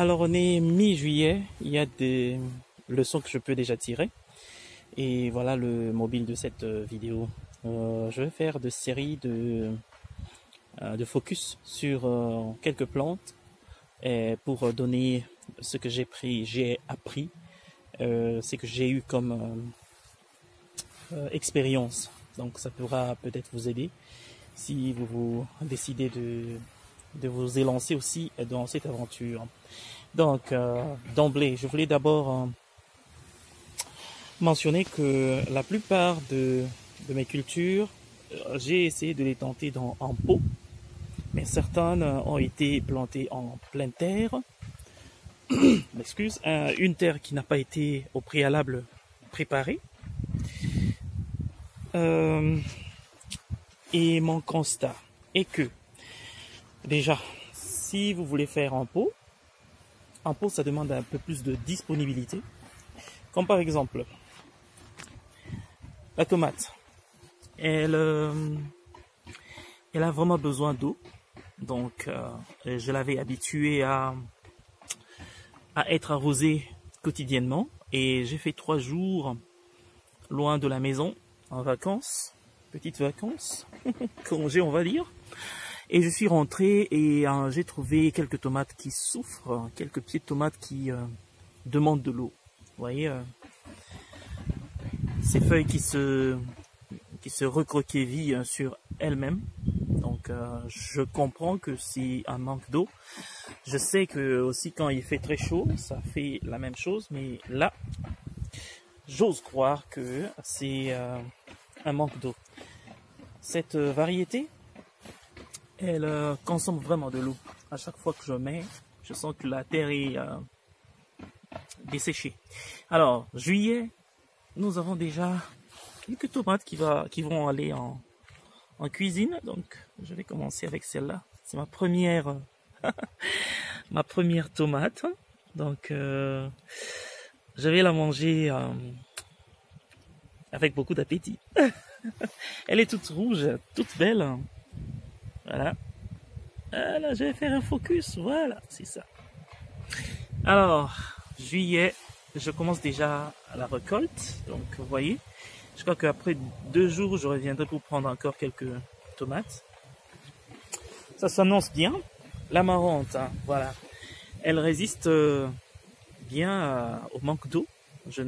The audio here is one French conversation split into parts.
Alors on est mi-juillet, il y a des leçons que je peux déjà tirer. Et voilà le mobile de cette vidéo. Je vais faire de séries de focus sur quelques plantes et pour donner ce que j'ai appris, ce que j'ai eu comme expérience. Donc ça pourra peut-être vous aider si vous décidez de vous élancer aussi dans cette aventure. Donc d'emblée, je voulais d'abord mentionner que la plupart de mes cultures, j'ai essayé de les tenter en pot, mais certaines ont été plantées en pleine terre. M'excuse, une terre qui n'a pas été au préalable préparée. Et mon constat est que, déjà, si vous voulez faire en pot ça demande un peu plus de disponibilité. Comme par exemple, la tomate, elle a vraiment besoin d'eau. Donc, je l'avais habituée à être arrosée quotidiennement. Et j'ai fait 3 jours loin de la maison, en vacances, petites vacances, congé on va dire. Et je suis rentré et j'ai trouvé quelques tomates qui souffrent, quelques pieds de tomates qui demandent de l'eau. Vous voyez, ces feuilles qui se recroquevillent sur elles-mêmes. Donc je comprends que c'est un manque d'eau. Je sais que aussi quand il fait très chaud, ça fait la même chose. Mais là, j'ose croire que c'est un manque d'eau. Cette variété, elle consomme vraiment de l'eau. À chaque fois que je mets, je sens que la terre est desséchée. Alors, juillet, nous avons déjà quelques tomates qui vont aller en cuisine. Donc, je vais commencer avec celle-là. C'est ma première ma première tomate. Donc, je vais la manger avec beaucoup d'appétit. Elle est toute rouge, toute belle. Voilà. Voilà, je vais faire un focus. Voilà, c'est ça. Alors, juillet, je commence déjà la récolte. Donc, vous voyez, je crois qu'après 2 jours, je reviendrai pour prendre encore quelques tomates. Ça s'annonce bien. L'amarante, hein, voilà. Elle résiste bien au manque d'eau. Je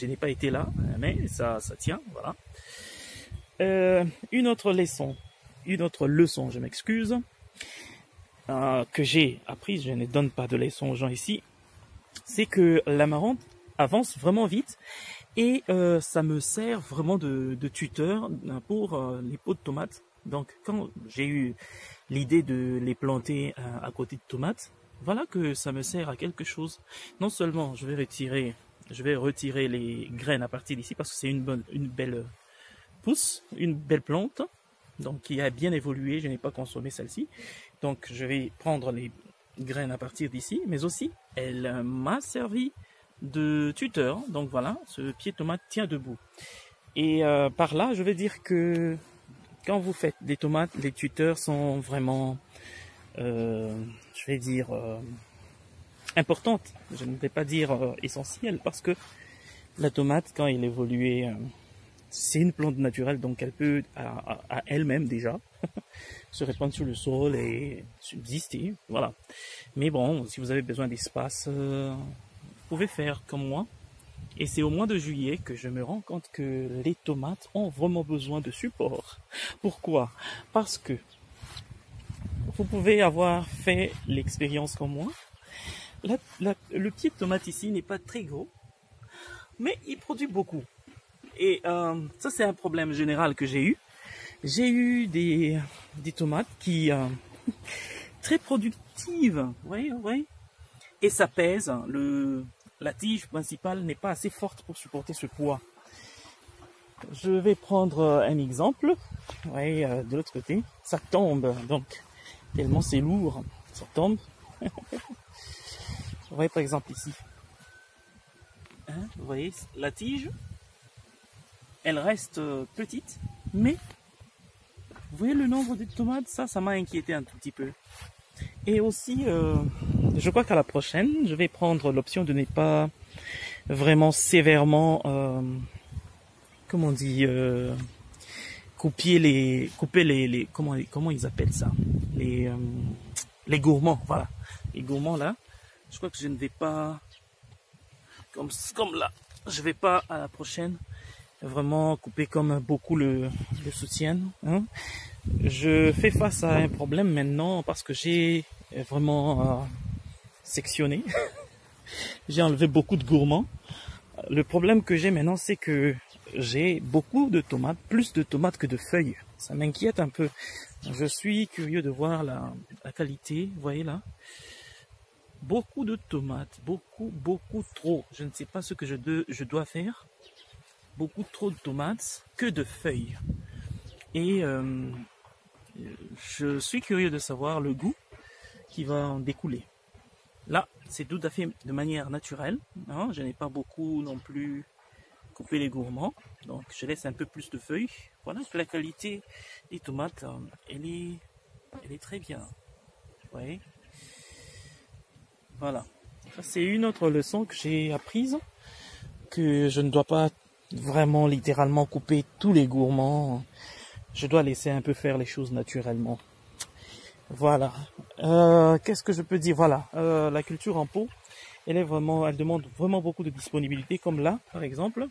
n'ai pas été là, mais ça tient, voilà. Une autre leçon, je m'excuse, que j'ai apprise, je ne donne pas de leçon aux gens ici, c'est que l'amarante avance vraiment vite et ça me sert vraiment de tuteur pour les pots de tomates. Donc quand j'ai eu l'idée de les planter à côté de tomates, voilà que ça me sert à quelque chose. Non seulement je vais retirer les graines à partir d'ici parce que c'est une belle pousse, une belle plante, donc qui a bien évolué, je n'ai pas consommé celle-ci. Donc je vais prendre les graines à partir d'ici, mais aussi elle m'a servi de tuteur. Donc voilà, ce pied de tomate tient debout. Et par là, je vais dire que quand vous faites des tomates, les tuteurs sont vraiment, je vais dire, importantes. Je ne vais pas dire essentielles, parce que la tomate, quand elle évolue, c'est une plante naturelle, donc elle peut à elle-même déjà se répandre sur le sol et subsister, voilà. Mais bon, si vous avez besoin d'espace, vous pouvez faire comme moi. Et c'est au mois de juillet que je me rends compte que les tomates ont vraiment besoin de support. Pourquoi? Parce que vous pouvez avoir fait l'expérience comme moi. Le pied de tomate ici n'est pas très gros, mais il produit beaucoup. Et ça, c'est un problème général que j'ai eu. J'ai eu des tomates qui très productives, oui. Et ça pèse. La tige principale n'est pas assez forte pour supporter ce poids. Je vais prendre un exemple. Oui, de l'autre côté, ça tombe. Donc, tellement c'est lourd, ça tombe. Vous voyez par exemple ici. Hein, vous voyez la tige. Elle reste petite, mais vous voyez le nombre de tomates, ça m'a inquiété un tout petit peu. Et aussi, je crois qu'à la prochaine, je vais prendre l'option de ne pas vraiment sévèrement, comment on dit, couper les comment ils appellent ça, les gourmands, voilà, les gourmands là. Je crois que je ne vais pas, comme là, je vais pas à la prochaine vraiment couper comme beaucoup le soutiennent, hein. Je fais face à un problème maintenant parce que j'ai vraiment sectionné. J'ai enlevé beaucoup de gourmands. Le problème que j'ai maintenant, c'est que j'ai beaucoup de tomates, plus de tomates que de feuilles. Ça m'inquiète un peu. Je suis curieux de voir la qualité. Vous voyez là, beaucoup de tomates, beaucoup trop. Je ne sais pas ce que je dois faire. Beaucoup trop de tomates que de feuilles. Et je suis curieux de savoir le goût qui va en découler. Là, c'est tout à fait de manière naturelle, hein. Je n'ai pas beaucoup non plus coupé les gourmands, donc je laisse un peu plus de feuilles. Voilà que la qualité des tomates, elle est très bien. Vous voyez, voilà. Ça, c'est une autre leçon que j'ai apprise, que je ne dois pas vraiment littéralement couper tous les gourmands. Je dois laisser un peu faire les choses naturellement. Voilà. Qu'est-ce que je peux dire? Voilà. La culture en pot, elle demande vraiment beaucoup de disponibilité, comme là, par exemple.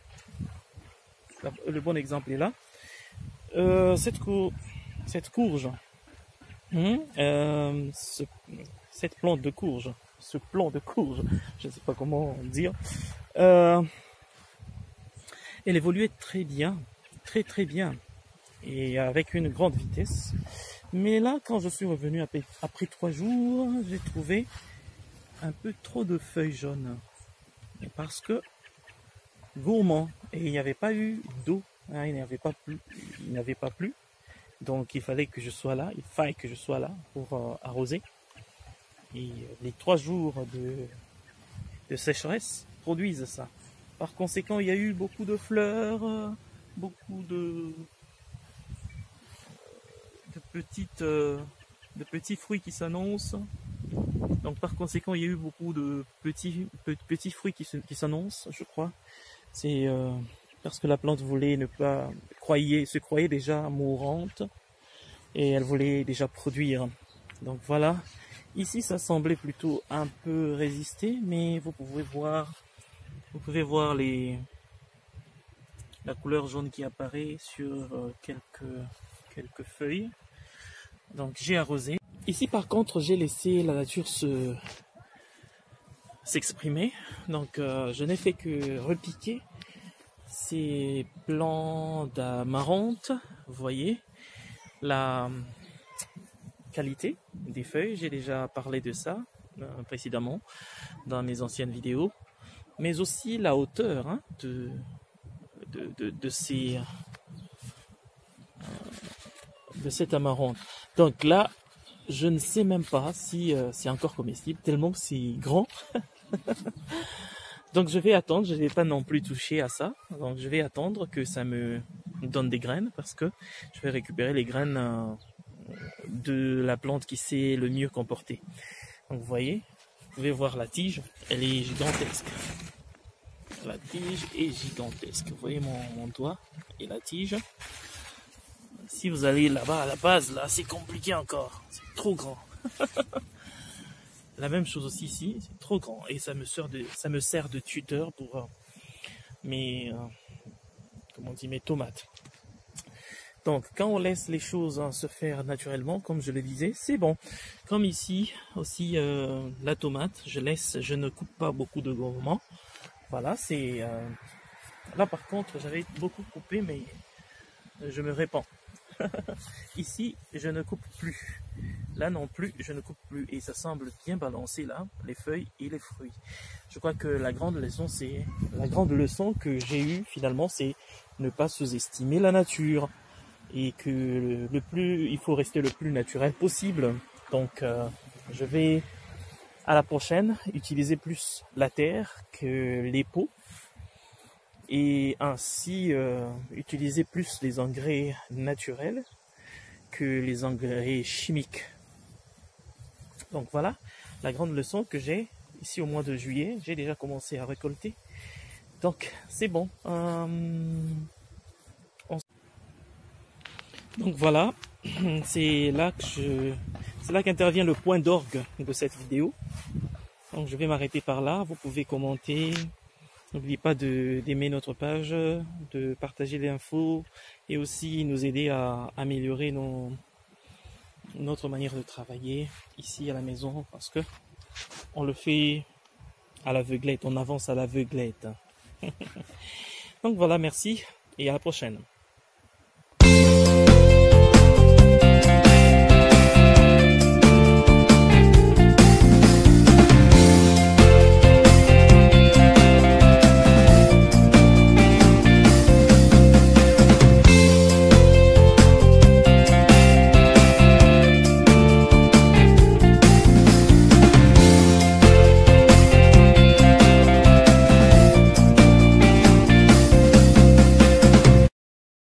Le bon exemple est là. Cette courge, cette plante de courge, ce plant de courge, je ne sais pas comment dire, elle évoluait très bien, très bien, et avec une grande vitesse. Mais là, quand je suis revenu après 3 jours, j'ai trouvé un peu trop de feuilles jaunes. Parce que gourmand, et il n'y avait pas eu d'eau, hein, il n'avait pas plu. Donc il faille que je sois là pour arroser. Et les 3 jours de sécheresse produisent ça. Par conséquent, il y a eu beaucoup de fleurs, beaucoup de petits fruits qui s'annoncent. Donc par conséquent, il y a eu beaucoup de petits fruits qui s'annoncent, je crois. C'est parce que la plante se croyait déjà mourante et elle voulait déjà produire. Donc voilà. Ici, ça semblait plutôt un peu résister, mais vous pouvez voir la couleur jaune qui apparaît sur quelques feuilles. Donc j'ai arrosé. Ici par contre j'ai laissé la nature s'exprimer. Donc je n'ai fait que repiquer ces plants d'amarante. Vous voyez la qualité des feuilles. J'ai déjà parlé de ça précédemment dans mes anciennes vidéos. Mais aussi la hauteur, hein, de cette amarante. Donc là, je ne sais même pas si c'est encore comestible, tellement que c'est grand. Donc je vais attendre, je ne vais pas non plus toucher à ça. Donc je vais attendre que ça me donne des graines, parce que je vais récupérer les graines de la plante qui s'est le mieux comportée. Donc vous voyez, vous pouvez voir la tige, elle est gigantesque. La tige est gigantesque. Vous voyez mon doigt et la tige. Si vous allez là-bas à la base, là, c'est compliqué encore. C'est trop grand. La même chose aussi ici, c'est trop grand. Et ça me sert de tuteur pour mes tomates. Donc, quand on laisse les choses se faire naturellement, comme je le disais, c'est bon. Comme ici, aussi, la tomate, je ne coupe pas beaucoup de gourmands. Voilà, c'est... là, par contre, j'avais beaucoup coupé, mais je me répands. Ici, je ne coupe plus. Là non plus, je ne coupe plus. Et ça semble bien balancé là, les feuilles et les fruits. Je crois que la grande leçon que j'ai eue finalement, c'est ne pas sous-estimer la nature. Et que il faut rester le plus naturel possible. Donc, je vais à la prochaine utiliser plus la terre que les pots. Et ainsi utiliser plus les engrais naturels que les engrais chimiques. Donc voilà la grande leçon que j'ai ici au mois de juillet. J'ai déjà commencé à récolter. Donc c'est bon. Donc voilà, c'est là qu'intervient le point d'orgue de cette vidéo. Donc je vais m'arrêter par là. Vous pouvez commenter. N'oubliez pas d'aimer notre page, de partager l'info et aussi nous aider à améliorer notre manière de travailler ici à la maison parce que on le fait à l'aveuglette, on avance à l'aveuglette. Donc voilà, merci et à la prochaine.